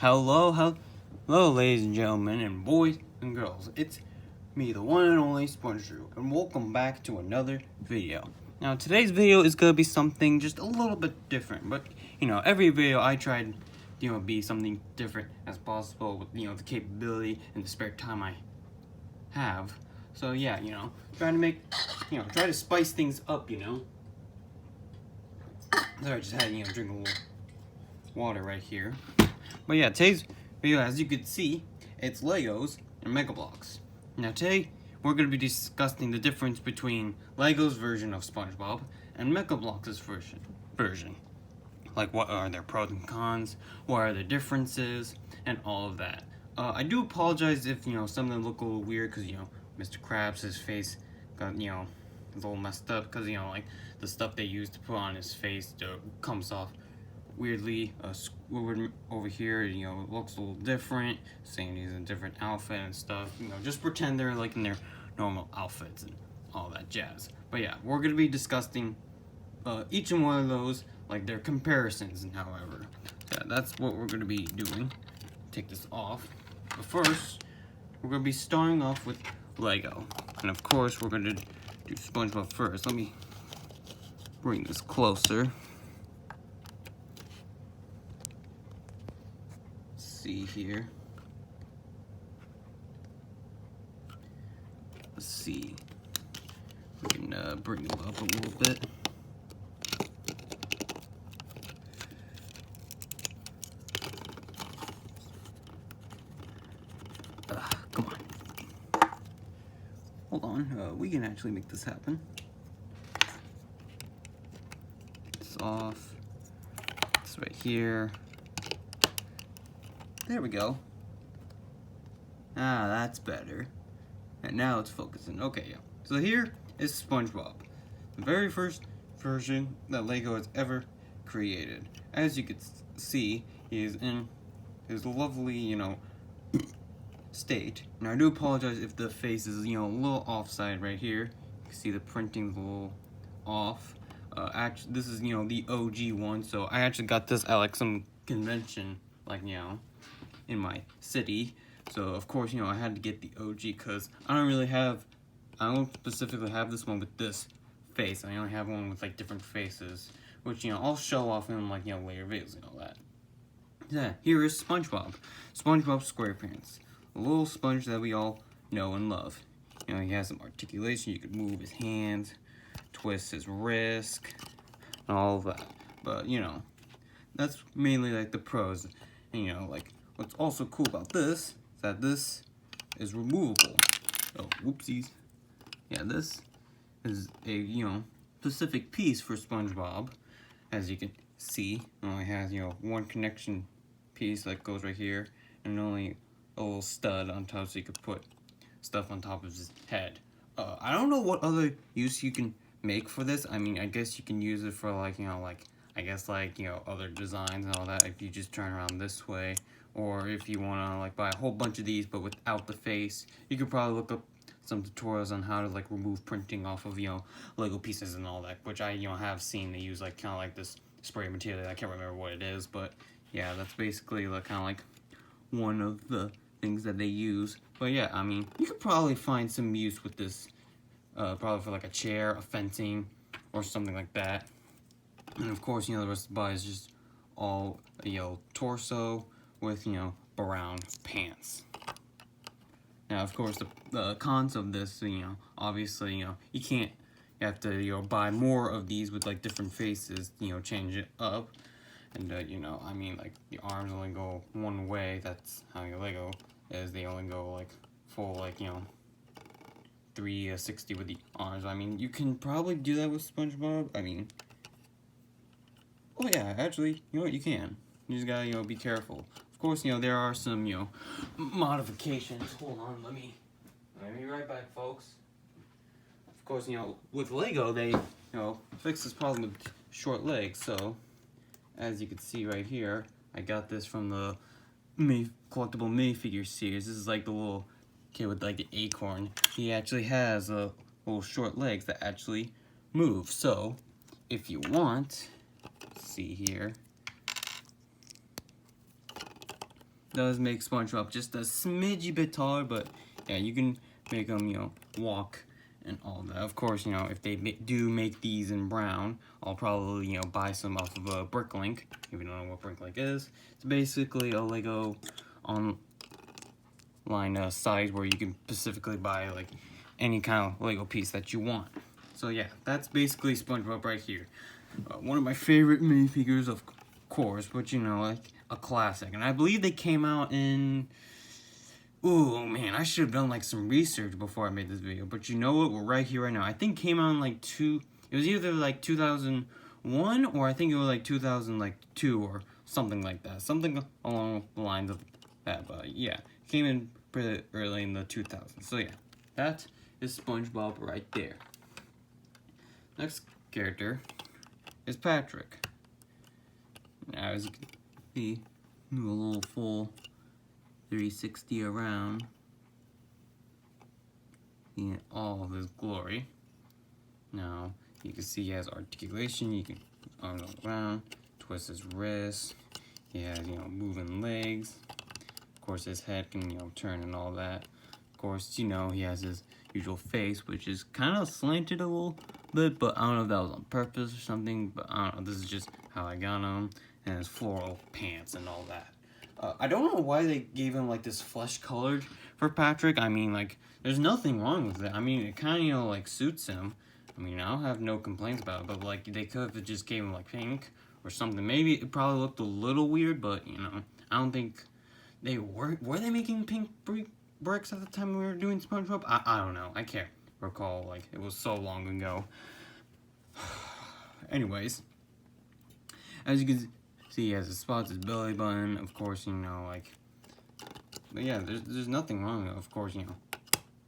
Hello, ladies and gentlemen, and boys and girls. It's me, the one and only SpongeBob, and welcome back to another video. Now, today's video is gonna be something just a little bit different, but every video I tried, be something different as possible with the capability and the spare time I have. So yeah, trying to make, try to spice things up, Sorry, I just had drink a little water right here. But yeah, today's video, as you can see, it's Legos and Mega Bloks. Now today, we're going to be discussing the difference between Lego's version of SpongeBob and Mega Bloks' version. Like, what are their pros and cons, what are the differences, and all of that. I do apologize if, some of them look a little weird, because, Mr. Krabs, his face got, is a little messed up, because, like, the stuff they use to put on his face comes off weirdly. Squidward over here, looks a little different, saying he's in a different outfit and stuff. Just pretend they're like in their normal outfits and all that jazz. But yeah, we're gonna be discussing each and one of those, like their comparisons. And however, yeah, that's what we're gonna be doing. Take this off, but first, we're gonna be starting off with Lego, and of course, we're gonna do SpongeBob first. Let me bring this closer. See here. Let's see. We can bring it up a little bit. Come on. Hold on. We can actually make this happen. It's off. It's right here. There we go. Ah, that's better. And now it's focusing. Okay, yeah. So here is SpongeBob, the very first version that Lego has ever created. As you can see, he is in his lovely, state. And I do apologize if the face is, a little offside right here. You can see the printing's a little off. Actually, this is, the OG one. So I actually got this at like some convention, like, in my city. So of course, I had to get the OG because I don't specifically have this one with this face. I only have one with like different faces, which I'll show off in like later videos and all that. Yeah, here is SpongeBob SquarePants, a little sponge that we all know and love. He has some articulation. You could move his hands, twist his wrist, and all of that. But that's mainly like the pros. And like, what's also cool about this is that this is removable. Oh, whoopsies. Yeah, this is a, specific piece for SpongeBob. As you can see, it only has, one connection piece that goes right here, and only a little stud on top so you could put stuff on top of his head. I don't know what other use you can make for this. I mean, I guess you can use it for like, other designs and all that if you just turn around this way. Or if you want to like buy a whole bunch of these but without the face, you could probably look up some tutorials on how to like remove printing off of Lego pieces and all that, which I have seen. They use like kind of like this spray material. I can't remember what it is, but yeah, that's basically like kind of like one of the things that they use. But yeah, I mean, you could probably find some use with this, probably for like a chair, a fencing, or something like that. And of course, the rest of the body is just all torso with, brown pants. Now, of course, the cons of this, obviously, you can't, you have to, buy more of these with, like, different faces, change it up. And, I mean, like, the arms only go one way. That's how your Lego is. They only go, like, full, like, 360 with the arms. I mean, you can probably do that with SpongeBob. I mean, oh yeah, actually, you can. You just gotta, be careful. Of course, there are some, modifications. Hold on, let me be right back, folks. Of course, with Lego, they, fix this problem with short legs. So, as you can see right here, I got this from the collectible minifigure series. This is like the little kid with like the acorn. He actually has little short legs that actually move. So, if you want, see here, does make SpongeBob just a smidgy bit taller, but yeah, you can make him, you know, walk and all that. Of course, you know, if they do make these in brown, I'll probably, you know, buy some off of Bricklink, if you don't know what Bricklink is. It's basically a Lego online site where you can specifically buy, like, any kind of Lego piece that you want. So yeah, that's basically SpongeBob right here. One of my favorite minifigures, of course, but you know, like a classic. And I believe they came out in... Ooh, man, I should have done like some research before I made this video. But you know what? We're right here right now. I think it came out in like it was either like 2001 or I think it was like 2002 or something like that. Something along the lines of that. But yeah, it came in pretty early in the 2000s. So yeah, that is SpongeBob right there. Next character is Patrick. Now, as you can see, do a little full 360 around in all of his glory. Now, you can see he has articulation. You can arm around, twist his wrists. He has, you know, moving legs. Of course, his head can, you know, turn and all that. Of course, you know, he has his usual face, which is kind of slanted a little bit, but I don't know if that was on purpose or something, but I don't know, this is just how I got him, and his floral pants and all that. I don't know why they gave him, like, this flesh colored for Patrick. I mean, like, there's nothing wrong with it. I mean, it kind of, you know, like, suits him. I mean, I don't have no complaints about it, but, like, they could have just gave him, like, pink or something. Maybe it probably looked a little weird, but, you know, I don't think they were they making pink bricks at the time we were doing SpongeBob? I don't know. I can't recall. Like, it was so long ago. Anyways, as you can see, he has his spots, his belly button, of course, you know, like, but yeah, there's nothing wrong with it. Of course, you know,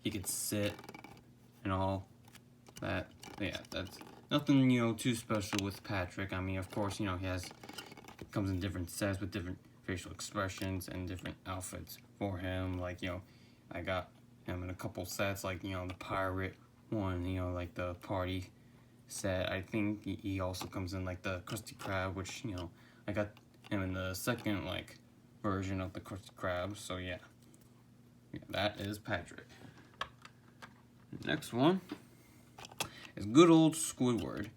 he could sit and all that. But yeah, that's nothing, you know, too special with Patrick. I mean, of course, you know, comes in different sets with different facial expressions and different outfits for him. Like, you know, I got him in a couple sets, like, you know, the pirate one, you know, like the party set. I think he also comes in, like, the Krusty Krab, which, you know, I got him in the second, like, version of the Krusty Krab. So, yeah, that is Patrick. Next is good old Squidward.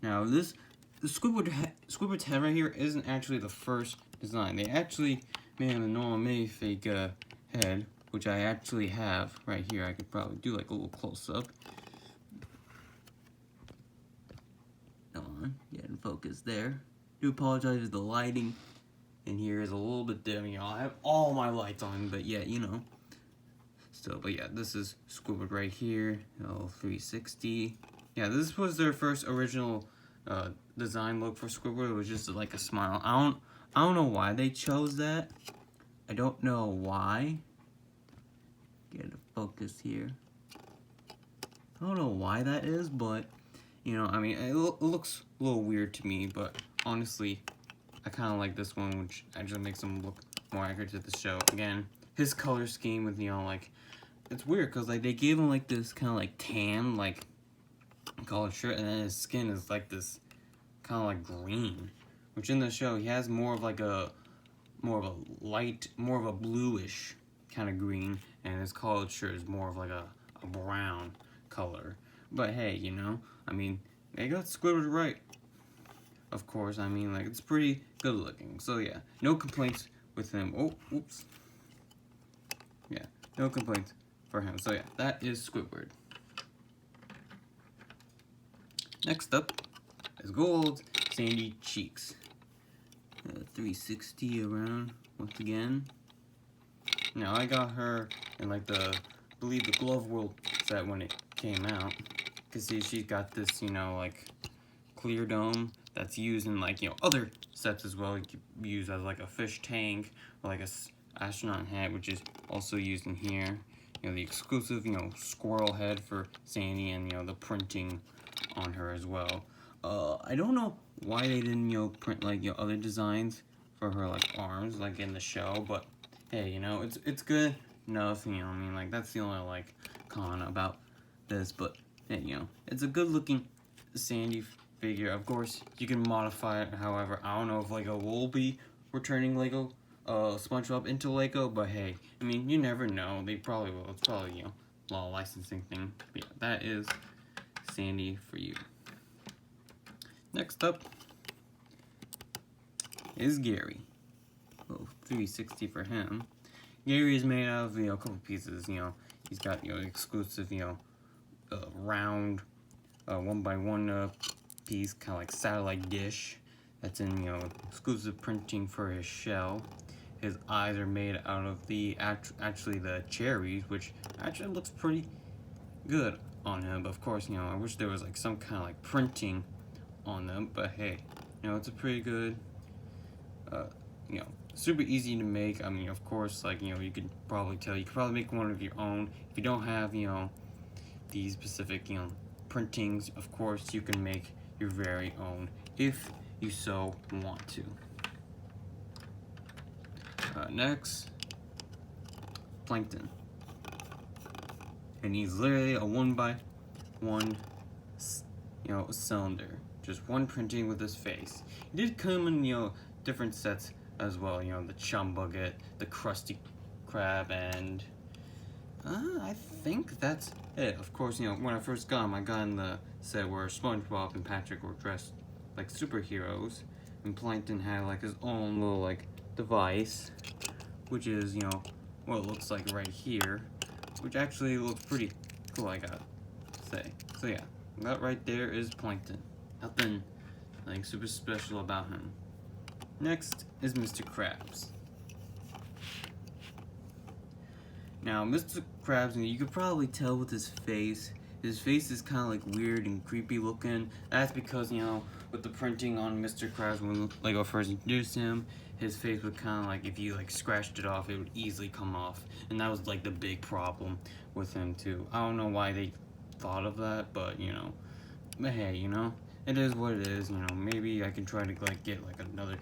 Now, the Squidward's head right here isn't actually the first design. They actually made him a normal minifig head, which I actually have right here. I could probably do like a little close-up. Come on, get in focus there. Do apologize if the lighting in here is a little bit dim. You know, I have all my lights on, but yeah, you know. Still, but yeah, this is Squidward right here. 360. Yeah, this was their first original design look for Squidward. It was just like a smile. I don't know why they chose that. I don't know why. Get a focus here. I don't know why that is, but you know, I mean, it looks a little weird to me, but honestly, I kind of like this one, which actually makes him look more accurate to the show. Again, his color scheme with, you know, like, it's weird because like they gave him like this kind of like tan, like, collared shirt, and then his skin is like this kind of like green, which in the show he has more of a bluish kind of green, and his collared shirt is more of like a brown color. But hey, you know, I mean, they got Squidward right. Of course, I mean, like, it's pretty good looking. So yeah, no complaints with him. Oh, oops. Yeah, no complaints for him. So yeah, that is Squidward. Next up is gold Sandy Cheeks. 360 around once again. Now I got her in like I believe the Glove World set when it came out. Cause see, she's got this, you know, like clear dome that's used in like, you know, other sets as well. You could use as like a fish tank or like a astronaut hat, which is also used in here. You know, the exclusive, you know, squirrel head for Sandy, and you know, the printing on her as well. I don't know why they didn't, you know, print like, you know, other designs for her like arms like in the show, but hey, you know, it's good enough. You know, I mean, like, that's the only like con about this, but hey, you know, it's a good looking Sandy figure. Of course, you can modify it. However, I don't know if Lego will be returning Lego SpongeBob into Lego, but hey, I mean, you never know. They probably will. It's probably, you know, law licensing thing. But yeah, that is Sandy for you. Next up is Gary. Oh, 360 for him. Gary is made out of, you know, a couple pieces. You know, he's got, you know, exclusive, you know, round 1x1 piece, kind of like satellite dish. That's in, you know, exclusive printing for his shell. His eyes are made out of the actually the cherries, which actually looks pretty good on him. But of course, you know, I wish there was like some kind of like printing on them. But hey, you know, it's a pretty good, you know, super easy to make. I mean, of course, like, you know, you could probably make one of your own. If you don't have, you know, these specific, you know, printings, of course, you can make your very own if you so want to. Next, Plankton. And he's literally a 1x1, you know, cylinder. Just one printing with his face. He did come in, you know, different sets as well. You know, the Chum Bucket, the Krusty Krab, and I think that's it. Of course, you know, when I first got him, I got in the set where SpongeBob and Patrick were dressed like superheroes, and Plankton had like his own little like device, which is, you know, what it looks like right here, which actually looks pretty cool, I gotta say. So yeah, that right there is Plankton. Nothing like super special about him. Next is Mr. Krabs. Now, Mr. Krabs, you could probably tell with his face. His face is kind of like weird and creepy looking. That's because, you know, with the printing on Mr. Krabs, when Lego first introduced him, his face would kind of like, if you like scratched it off, it would easily come off. And that was like the big problem with him too. I don't know why they thought of that, but you know, but hey, you know, it is what it is. You know, maybe I can try to like get like another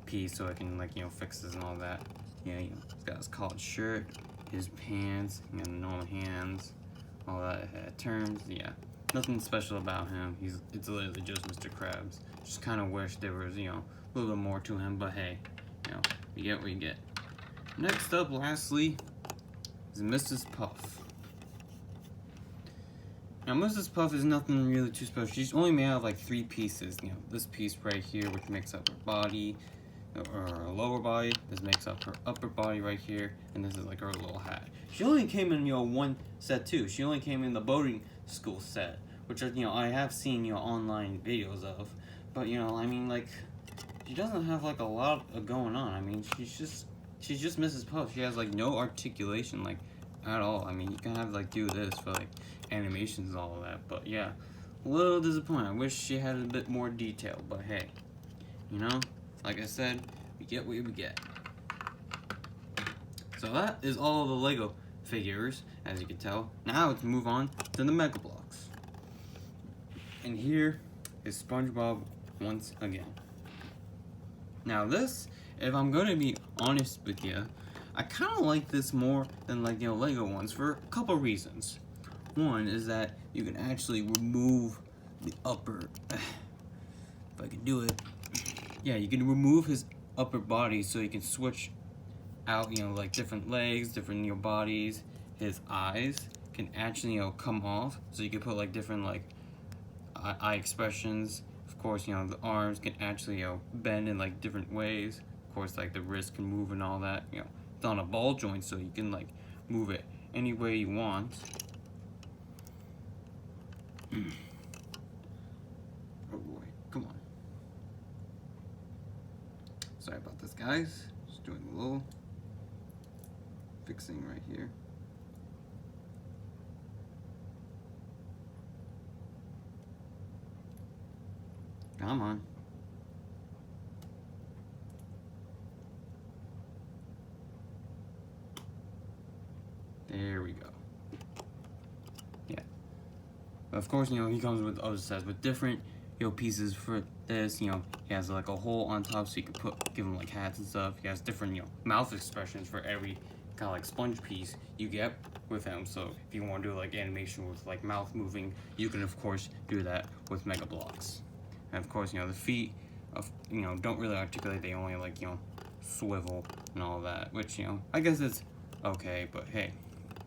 piece so I can like, you know, fix this and all that. Yeah, you know, he's got his collared shirt, his pants, and normal hands, all that terms. Yeah, nothing special about him. It's literally just Mr. Krabs. Just kind of wish there was, you know, a little bit more to him, but hey, you know, you get what you get. Next up, lastly, is Mrs. Puff. Now, Mrs. Puff is nothing really too special. She's only made out of like 3 pieces. You know, this piece right here, which makes up her body, or her lower body. This makes up her upper body right here, and this is like her little hat. She only came in, you know, one set too. She only came in the boating school set, which, you know, I have seen, you know, online videos of. But, you know, I mean, like, she doesn't have like a lot going on. I mean, she's just Mrs. Puff. She has like no articulation, like, at all. I mean, you can have like do this for like animations and all of that. But yeah, a little disappointed. I wish she had a bit more detail. But hey, you know, like I said, we get what we get. So that is all of the Lego figures, as you can tell. Now let's move on to the Mega Bloks. And here is SpongeBob once again. Now this, if I'm gonna be honest with you, I kind of like this more than like, you know, Lego ones for a couple reasons. One is that you can actually remove the upper, if I can do it, yeah, you can remove his upper body so you can switch out, you know, like different legs, different, you know, bodies. His eyes can actually, you know, come off, so you can put like different like eye expressions. Of course, you know, the arms can actually, you know, bend in like different ways. Of course, like the wrist can move and all that. You know, it's on a ball joint, so you can like move it any way you want. Oh boy, come on. Sorry about this, guys. Just doing a little fixing right here. Come on. There we go. Yeah. Of course, you know, he comes with other sets with different, you know, pieces for this. You know, he has like a hole on top so you can give him like hats and stuff. He has different, you know, mouth expressions for every kind of like sponge piece you get with him. So if you want to do like animation with like mouth moving, you can of course do that with Mega Bloks. And of course, you know, the feet, you know, don't really articulate. They only like, you know, swivel and all that, which, you know, I guess it's okay, but hey,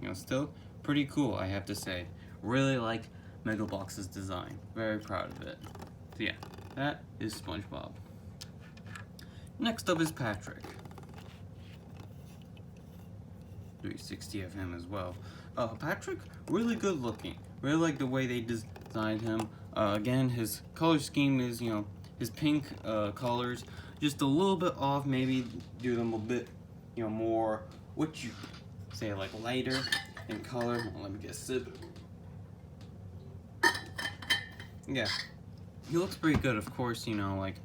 you know, still pretty cool, I have to say. Really like Mega Bloks' design. Very proud of it. So yeah, that is SpongeBob. Next up is Patrick. 360 of him as well. Patrick, really good looking. Really like the way they designed him. Again, his color scheme is, you know, his pink colors, just a little bit off. Maybe do them a bit, you know, more, what you say, like lighter in color. Let me get a sip. Yeah, he looks pretty good. Of course, you know, like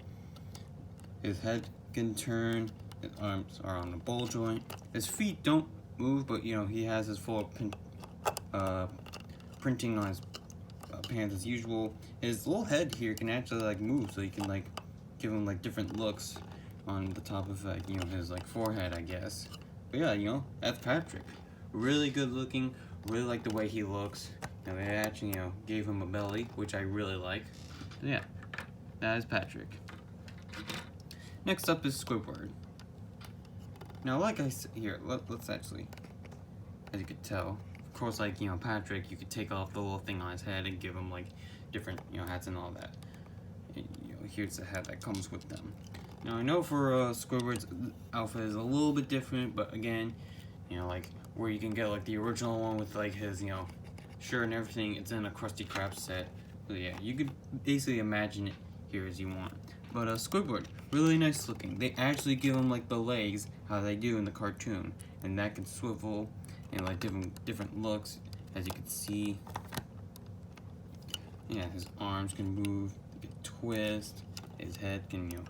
his head can turn, his arms are on the ball joint, his feet don't move, but you know, he has his full printing on his pants as usual. His little head here can actually like move, so you can like give him like different looks on the top of like, you know, his like forehead, I guess. But yeah, you know, that's Patrick. Really good looking. Really like the way he looks. And they actually, you know, gave him a belly, which I really like. So yeah, that is Patrick. Next up is Squidward. Now, like I said, here, let's actually, as you could tell, of course, like, you know, Patrick, you could take off the little thing on his head and give him like different, you know, hats and all that. And, you know, here's the hat that comes with them. Now, I know for Squidward's outfit is a little bit different, but again, you know, like where you can get like the original one with like his, you know, shirt and everything, it's in a Krusty Krab set. So yeah, you could basically imagine it here as you want. But Squidward, really nice looking. They actually give him like the legs how they do in the cartoon, and that can swivel and like different looks, as you can see. Yeah, his arms can move, they can twist, his head can, you know,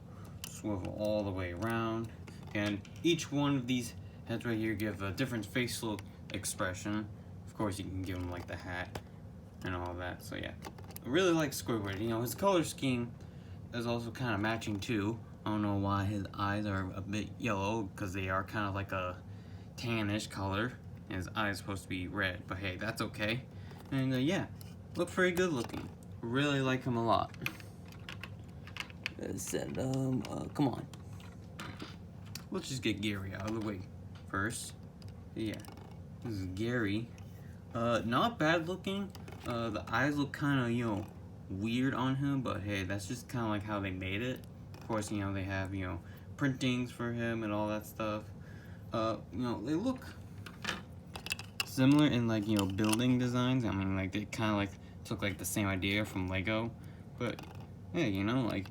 swivel all the way around, and each one of these heads right here give a different facial expression. Of course, you can give him like the hat and all that. So yeah, I really like Squidward. You know, his color scheme is also kind of matching too. I don't know why his eyes are a bit yellow, because they are kind of like a tannish color, and his eyes are supposed to be red, but hey, that's okay. And yeah, looks very good looking. Really like him a lot. Come on. Let's just get Gary out of the way first. Yeah, this is Gary. Not bad looking. The eyes look kind of, you know, weird on him, but hey, that's just kind of like how they made it. Of course, you know, they have, you know, printings for him and all that stuff. You know, they look similar in like, you know, building designs. I mean, like they kind of like took like the same idea from Lego, but hey, you know, like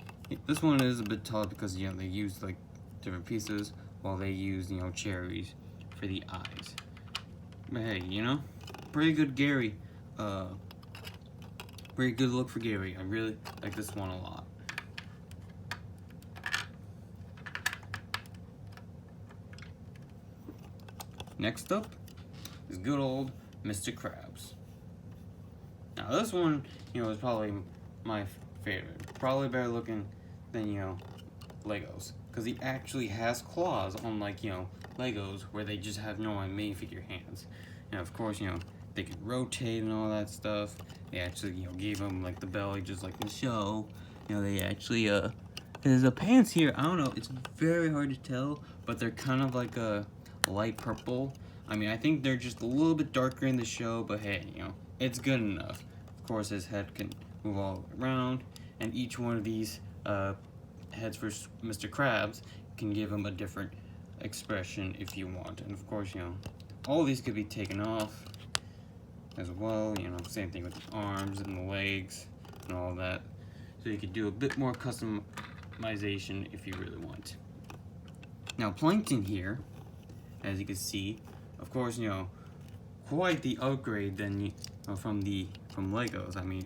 this one is a bit taller because, you know, they used like different pieces while they used, you know, cherries for the eyes. But hey, you know, pretty good Gary. Pretty good look for Gary. I really like this one a lot. Next up is good old Mr. Krabs. Now this one, you know, is probably my favorite. Probably better looking than, you know, Legos. Because he actually has claws, unlike, you know, Legos, where they just have normal minifigure hands. And of course, you know, they can rotate and all that stuff. They actually, you know, gave him like the belly just like the show. You know, they actually, his pants here, I don't know, it's very hard to tell, but they're kind of like a light purple. I mean, I think they're just a little bit darker in the show, but hey, you know, it's good enough. Of course, his head can move all around, and each one of these heads for Mr. Krabs can give him a different expression if you want. And of course, you know, all these could be taken off as well. You know, same thing with the arms and the legs and all that. So you could do a bit more customization if you really want. Now, Plankton here, as you can see, of course, you know, quite the upgrade than, you know, from Legos. I mean,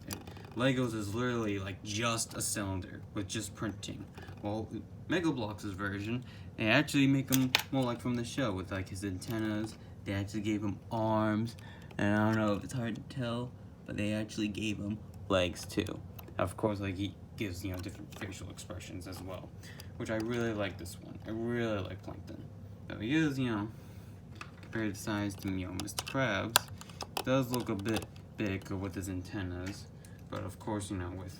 Legos is literally like just a cylinder with just printing. Well, Mega Bloks' version, they actually make them more like from the show with like his antennas. They actually gave him arms, and I don't know if it's hard to tell, but they actually gave him legs too. Of course, like he gives, you know, different facial expressions as well, which I really like this one. I really like Plankton. So he is, you know, compared to size to, you know, Mr. Krabs, does look a bit big with his antennas, but of course, you know, with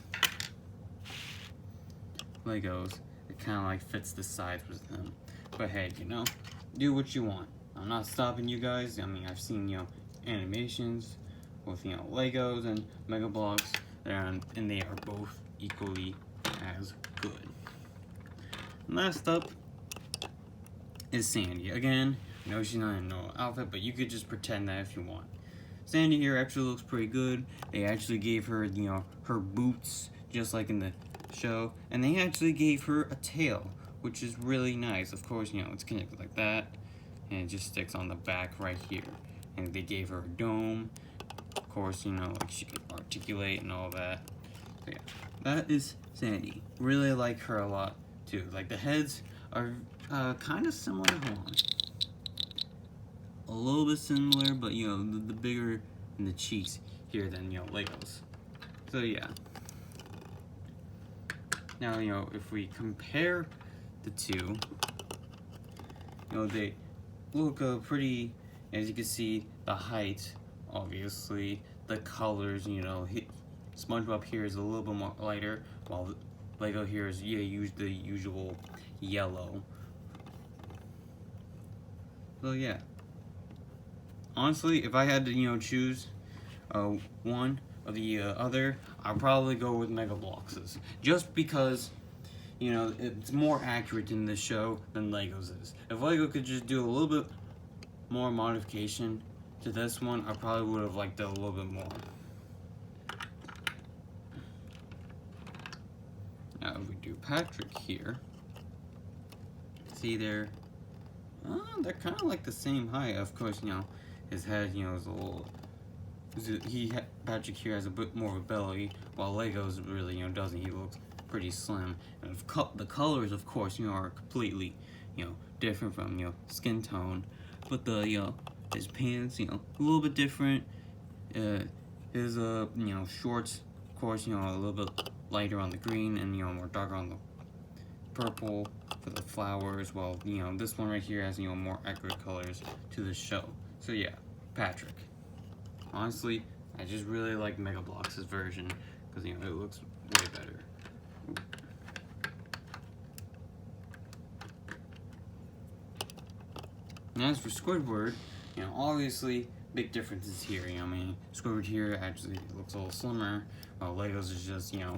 Legos, it kind of like fits the size with him. But hey, you know, do what you want. I'm not stopping you guys. I mean, I've seen, you know, animations with, you know, Legos and Mega Bloks, and they are both equally as good. Last up is Sandy. Again, I know she's not in no outfit, but you could just pretend that if you want. Sandy here actually looks pretty good. They actually gave her, you know, her boots, just like in the show, and they actually gave her a tail, which is really nice. Of course, you know, it's connected like that, and it just sticks on the back right here. And they gave her a dome. Of course, you know, like she can articulate and all that. So yeah, that is Sandy. Really like her a lot too. Like the heads are kind of similar. Hold on. A little bit similar, but you know, the bigger in the cheeks here than, you know, Legos. So yeah. Now, you know, if we compare the two, you know, they look pretty, as you can see, the height, obviously, the colors, you know, SpongeBob here is a little bit more lighter, while Lego here is, yeah, the usual yellow. So yeah. Honestly, if I had to, you know, choose one or the other, I'd probably go with Mega Bloks. Just because, you know, it's more accurate in this show than Legos is. If Lego could just do a little bit more modification to this one, I probably would have liked it a little bit more. Now if we do Patrick here, see there, they're kind of like the same height. Of course, you know, his head, you know, is a little. Patrick here has a bit more of a belly, while Legos really, you know, doesn't. He looks pretty slim. And the colors, of course, you know, are completely, you know, different from, you know, skin tone. But the, you know, his pants, you know, a little bit different. His, you know, shorts, of course, you know, a little bit lighter on the green and, you know, more darker on the purple for the flowers. While, you know, this one right here has, you know, more accurate colors to the show. So yeah, Patrick. Honestly, I just really like Mega Bloks' version because, you know, it looks way better. And as for Squidward, you know, obviously big differences here. You know, I mean, Squidward here actually looks a little slimmer, while Legos is just, you know,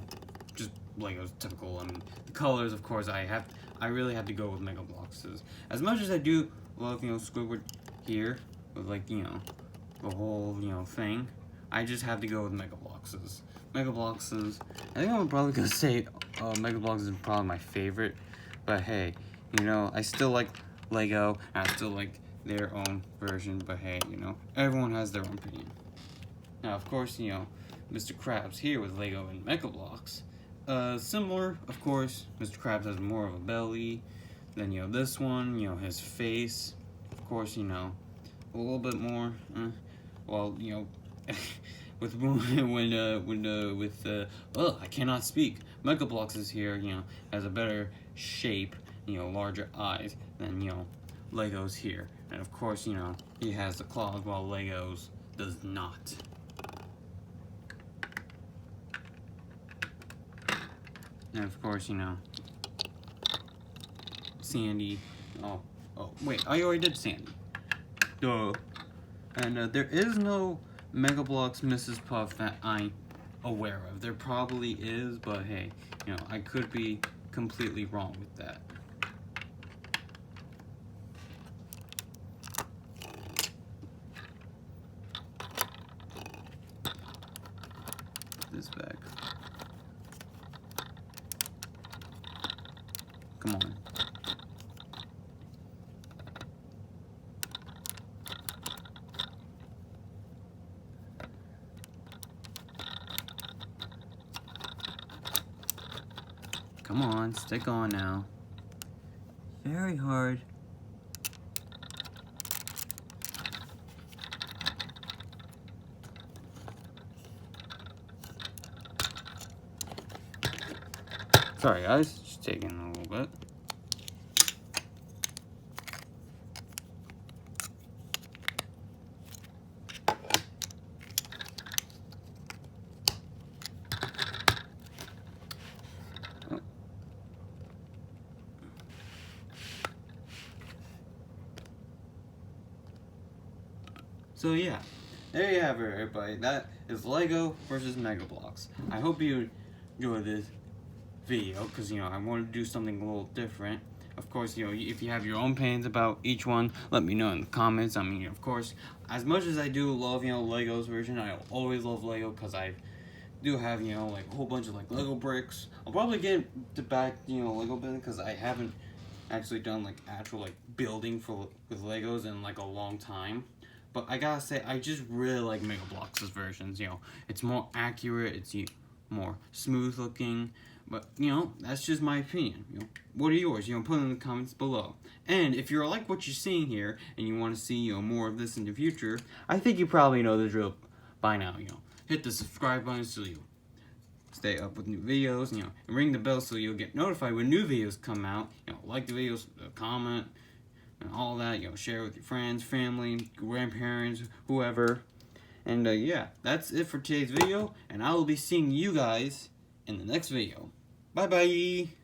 just Legos typical. I mean, the colors, of course, I really have to go with Mega Bloks. As much as I do love, you know, Squidward here with, like, you know, the whole, you know, thing, I just have to go with Mega Bloks. Mega Bloks, I think I'm probably gonna say Mega Bloks is probably my favorite, but hey, you know, I still like Lego, and I still like their own version, but hey, you know, everyone has their own opinion. Now, of course, you know, Mr. Krabs here with Lego and Mega Bloks, similar, of course. Mr. Krabs has more of a belly than, you know, this one. You know, his face, of course, you know, a little bit more, well, you know, with I cannot speak. Mega Bloks is here, you know, has a better shape, you know, larger eyes than, you know, Legos here. And of course, you know, he has the claws while Legos does not. And of course, you know, Sandy. Oh, wait, I already did Sandy. Duh. And there is no Mega Bloks Mrs. Puff that I'm aware of. There probably is, but hey, you know, I could be completely wrong with that. This back. Come on. Come on, stick on now. Very hard. Sorry guys, just taking a little bit. So yeah, there you have it, everybody. That is Lego versus Mega Bloks. I hope you enjoyed this video, because I wanted to do something a little different. Of course, if you have your own opinions about each one, let me know in the comments. I mean, of course, as much as I do love Lego's version, I always love Lego because I do have like a whole bunch of like Lego bricks. I'll probably get to back Lego building because I haven't actually done like actual like building with Legos in like a long time. But I gotta say, I just really like Mega Bloks' versions. It's more accurate, it's more smooth looking. But, that's just my opinion. What are yours? Put it in the comments below. And if you're like what you're seeing here, and you want to see, more of this in the future, I think you probably know the drill by now, Hit the subscribe button so you stay up with new videos, and ring the bell so you'll get notified when new videos come out. Like the videos, comment, and all that. Share with your friends, family, grandparents, whoever. And, yeah, that's it for today's video, and I will be seeing you guys in the next video. Bye-bye!